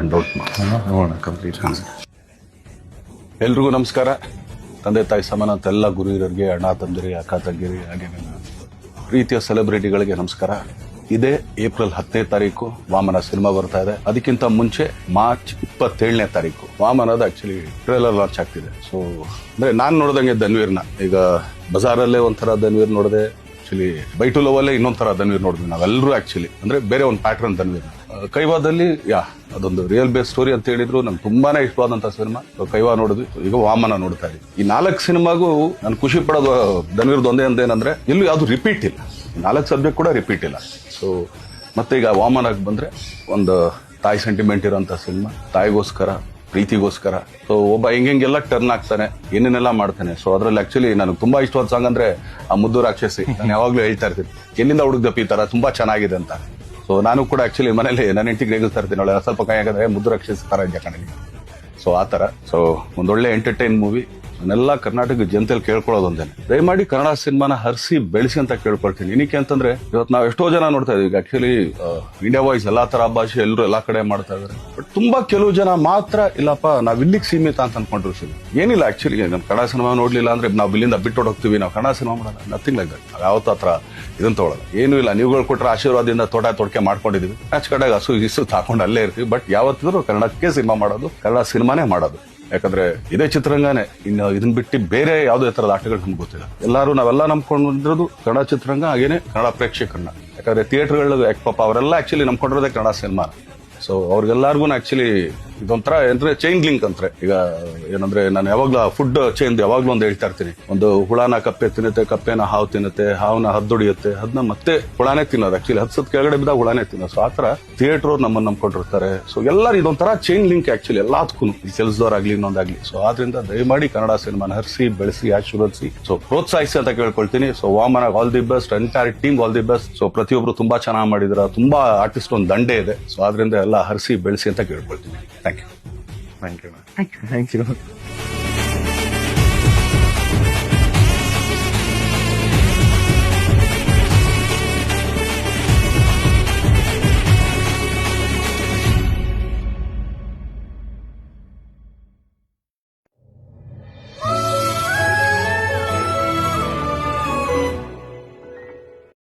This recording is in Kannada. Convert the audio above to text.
ಅಂಡ್ ಔಟ್ ನೋಡೋಣ ಕಂಪ್ಲೀಟ್. ಎಲ್ರಿಗೂ ನಮಸ್ಕಾರ. ತಂದೆ ತಾಯಿ ಸಮಾನ ಅಂತ ಎಲ್ಲ ಗುರು ಹಿರಿಯರಿಗೆ, ಅಣ್ಣ ತಂದಿರಿ, ಅಕ್ಕ ತಂಗಿರಿ, ಹಾಗೆ ನನ್ನ ಪ್ರೀತಿಯ ಸೆಲೆಬ್ರಿಟಿಗಳಿಗೆ ನಮಸ್ಕಾರ. ಇದೇ ಏಪ್ರಿಲ್ 10ನೇ ತಾರೀಕು ವಾಮನ ಸಿನಿಮಾ ಬರ್ತಾ ಇದೆ. ಅದಕ್ಕಿಂತ ಮುಂಚೆ ಮಾರ್ಚ್ 27ನೇ ತಾರೀಕು ವಾಮನದ ಆಕ್ಚುಲಿ ಟ್ರೇಲರ್ ಲಾಂಚ್ ಆಗ್ತಿದೆ. ಸೊ ಅಂದ್ರೆ ನಾನ್ ನೋಡ್ದಂಗೆ ಧನ್ವೀರ್ನ ಈಗ ಬಜಾರಲ್ಲೇ ಒಂಥರ ಧನ್ವೀರ್ ನೋಡಿದೆ, ಆಕ್ಚುಲಿ ಬೈ ಟು ಲವ್ ಅಲ್ಲೇ ಇನ್ನೊಂಥರ ಧನ್ವೀರ್ ನೋಡಿದ್ವಿ ನಾವೆಲ್ಲರೂ. ಆಕ್ಚುಲಿ ಅಂದ್ರೆ ಬೇರೆ ಒಂದು ಪ್ಯಾಟರ್ನ್ ಧನ್ವೀರ್. ಕೈವಾದಲ್ಲಿ ಅದೊಂದು ರಿಯಲ್ ಬೇಸ್ ಸ್ಟೋರಿ ಅಂತ ಹೇಳಿದ್ರು. ನಂಗೆ ತುಂಬಾನೇ ಇಷ್ಟವಾದಂತ ಸಿನಿಮಾ ಕೈವಾ ನೋಡಿದ್ವಿ. ಈಗ ವಾಮನ ನೋಡ್ತಾ ಇದ್ವಿ. ಈ 4 ಸಿನಿಮಾಗೂ ನಾನು ಖುಷಿ ಪಡೋದು ಧನ್ವೀರ್ದು ಒಂದೇ ಅಂತೇನಂದ್ರೆ ಎಲ್ಲೂ ಯಾವ್ದು ರಿಪೀಟ್ ಇಲ್ಲ. 4 ಸಬ್ಜೆಕ್ಟ್ ಕೂಡ ರಿಪೀಟ್ ಇಲ್ಲ. ಸೊ ಮತ್ತೆ ಈಗ ವಾಮನಕ್ಕೆ ಬಂದ್ರೆ ಒಂದು ತಾಯಿ ಸೆಂಟಿಮೆಂಟ್ ಇರೋಂಥ ಸಿನಿಮಾ, ತಾಯಿಗೋಸ್ಕರ, ಪ್ರೀತಿಗೋಸ್ಕರ. ಸೊ ಒಬ್ಬ ಹೆಂಗೆಲ್ಲ ಟರ್ನ್ ಆಗ್ತಾನೆ, ಏನೇನೆಲ್ಲ ಮಾಡ್ತಾನೆ. ಸೊ ಅದ್ರಲ್ಲಿ ಆಕ್ಚುಲಿ ನನಗೆ ತುಂಬಾ ಇಷ್ಟವಾದ ಸಾಂಗ್ ಅಂದ್ರೆ ಆ ಮುದ್ದು ರಾಕ್ಷಸಿ. ನಾನು ಯಾವಾಗ್ಲೂ ಹೇಳ್ತಾ ಇರ್ತೀನಿ, ಎಲ್ಲಿಂದ ಹುಡುಕ್ದಪ್ಪ ಈ ತರ, ತುಂಬಾ ಚೆನ್ನಾಗಿದೆ ಅಂತ. ಸೊ ನಾನು ಕೂಡ ಆಕ್ಚುಲಿ ಮನೇಲಿ ನನ್ನ ಹೆಂಡತಿಗೆ ರೇಗಿಸ್ತಾ ಇರ್ತೀನಿ, ಅವಳೆ ಸ್ವಲ್ಪ ಕೈ ಹಾಕಿದ್ರೆ ಮುದ್ದು ರಾಕ್ಷಸಿ ತರ ಇದೆ ಕಣಲಿ. ಸೊ ಆ ತರ. ಸೊ ಒಂದೊಳ್ಳೆ ಎಂಟರ್ಟೈನ್ ಮೂವಿ. ನಾನೆಲ್ಲ ಕರ್ನಾಟಕ ಜನತೆಯಲ್ಲಿ ಕೇಳ್ಕೊಳ್ಳೋದೊಂದೇನೆ, ದಯಮಾಡಿ ಕನ್ನಡ ಸಿನಿಮಾನ ಹರಿಸಿ ಬೆಳೆಸಿ ಅಂತ ಕೇಳ್ಕೊಳ್ತೀನಿ. ಏನಕ್ಕೆ ಅಂತಂದ್ರೆ ಇವತ್ತು ನಾವು ಎಷ್ಟೋ ಜನ ನೋಡ್ತಾ ಇದೀವಿ. ಈಗ ಆಕ್ಚುಲಿ ಇಂಡಿಯಾ ವಾಯ್ಸ್ ಎಲ್ಲಾ ತರ ಭಾಷೆ ಎಲ್ಲರೂ ಎಲ್ಲಾ ಕಡೆ ಮಾಡ್ತಾ ಇದಾರೆ. ಬಟ್ ತುಂಬಾ ಕೆಲವು ಜನ ಮಾತ್ರ ಇಲ್ಲಪ್ಪ ನಾವ್ ಇಲ್ಲಿಗೆ ಸೀಮಿತ ಅಂತ ಅನ್ಕೊಂಡ್ರು ಸಿನಿಮಾ. ಏನಿಲ್ಲ, ಆಕ್ಚುಲಿ ನಮ್ ಕನ್ನಡ ಸಿನಿಮಾ ನೋಡ್ಲಿಲ್ಲ ಅಂದ್ರೆ ನಾವು ಇಲ್ಲಿಂದ ಬಿಟ್ಟು ಹೋಗ್ತೀವಿ, ನಾವು ಕನ್ನಡ ಸಿನಿಮಾ ಮಾಡೋಣ, ನಥಿಂಗ್ ಲೈಕ್ ದಟ್. ಯಾವತ್ತ ಹತ್ರ ಇದನ್ನ ತಗೊಳ್ಳೋದು ಏನೂ ಇಲ್ಲ. ನೀವುಗಳು ಕೊಟ್ಟರೆ ಆಶೀರ್ವಾದದಿಂದ ತೊಡಕೆ ಮಾಡ್ಕೊಂಡಿದೀವಿ. ಮ್ಯಾಚ್ ಕಡೆಗೆ ಹಸು ಇಸು ಹಾಕೊಂಡು ಅಲ್ಲೇ ಇರ್ತೀವಿ. ಬಟ್ ಯಾವತ್ತಿದ್ರು ಕನ್ನಡಕ್ಕೆ ಸಿನಿಮಾ ಮಾಡೋದು, ಕನ್ನಡ ಸಿನಿಮಾನೇ ಮಾಡೋದು. ಯಾಕಂದ್ರೆ ಇದೇ ಚಿತ್ರರಂಗನೇ. ಇನ್ನು ಇದನ್ನ ಬಿಟ್ಟು ಬೇರೆ ಯಾವುದೇ ತರದ ಆಟಗಳು ನಮ್ಗೆ ಗೊತ್ತಿಲ್ಲ. ನಾವೆಲ್ಲ ನಂಬ್ಕೊಂಡಿರೋದು ಕನ್ನಡ ಚಿತ್ರರಂಗ, ಹಾಗೇನೆ ಕನ್ನಡ ಪ್ರೇಕ್ಷಕರನ್ನ. ಯಾಕಂದ್ರೆ ಥಿಯೇಟರ್ಗಳು ಪಾಪ ಅವರೆಲ್ಲ ಆಕ್ಚುಲಿ ನಂಬ್ಕೊಂಡಿರೋದೇ ಕನ್ನಡ ಸಿನಿಮಾ. ಸೊ ಅವ್ರಿಗೆಲ್ಲರಿಗೂ ಆಕ್ಚುಲಿ ಇದೊಂಥರ ಅಂದ್ರೆ ಚೈನ್ ಲಿಂಕ್ ಅಂತಾರೆ. ಈಗ ಏನಂದ್ರೆ ನಾನು ಯಾವಾಗ್ಲೂ ಫುಡ್ ಚೈನ್ ಯಾವಾಗ್ಲೂ ಒಂದು ಹೇಳ್ತಾ ಇರ್ತೀನಿ. ಒಂದು ಹುಳನ ಕಪ್ಪೆ ತಿನ್ನುತ್ತೆ, ಕಪ್ಪೆನ ಹಾವು ತಿನ್ನುತ್ತೆ, ಹಾವನ್ನ ಹದ್ದೊಡಿಯುತ್ತೆ, ಅದನ್ನ ಮತ್ತೆ ಹುಳಾನೇ ತಿನ್ನೋದು. ಆಕ್ಚುಲಿ 10 ಸತ್ ಕೆಳಗಡೆ ಬಿದ್ದಾಗ ಹುಳಾನೇ ತಿನ್ನೋದು. ಸೊ ಆತರ ಥಿಯೇಟರ್ ನಮ್ಮನ್ನ ನಂಬ್ಕೊಂಡಿರ್ತಾರೆ. ಸೊ ಎಲ್ಲರೂ ಇದೊಂಥರ ಚೈನ್ ಲಿಂಕ್ ಆಕ್ಚುಲಿ ಎಲ್ಲದಕ್ಕೂ, ಕೆಲಸದವರಾಗ್ಲಿ ಇನ್ನೊಂದಾಗ್ಲಿ. ಸೊ ಆದ್ರಿಂದ ದಯಮಾಡಿ ಕನ್ನಡ ಸಿನಿಮಾನ ಹರಿಸಿ ಬೆಳೆಸಿ ಆಶೀರ್ವದಿಸಿ, ಸೊ ಪ್ರೋತ್ಸಾಹಿಸಿ ಅಂತ ಕೇಳ್ಕೊಳ್ತೀನಿ. So Vamana all the best, entire team all the best. So ಪ್ರತಿಯೊಬ್ರು ತುಂಬಾ ಚೆನ್ನಾಗಿ ಮಾಡಿದ್ರ, ತುಂಬಾ ಆರ್ಟಿಸ್ಟ್ ಒಂದು ದಂಡೆ ಇದೆ. ಸೊ ಆದ್ರಿಂದ ಎಲ್ಲ ಹರಿಸಿ ಬೆಳೆಸಿ ಅಂತ ಕೇಳ್ಕೊಳ್ತೀನಿ. Thank you. Thank you.